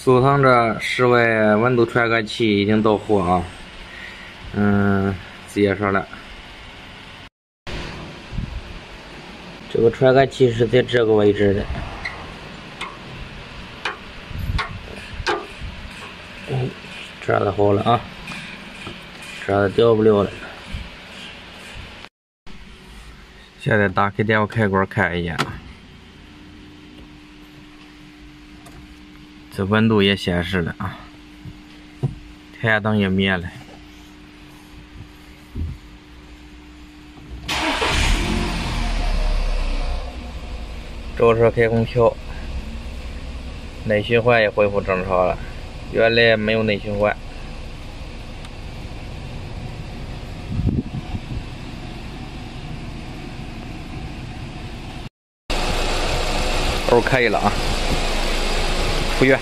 速腾这室外温度传感器已经到货啊。介绍了，这个传感器是在这个位置的。这的好了啊，这的掉不了了。现在打开电话开关看一眼，这温度也显示了啊，台灯也灭了。着车开空调，内循环也恢复正常了，原来没有内循环。都可以了啊，复原。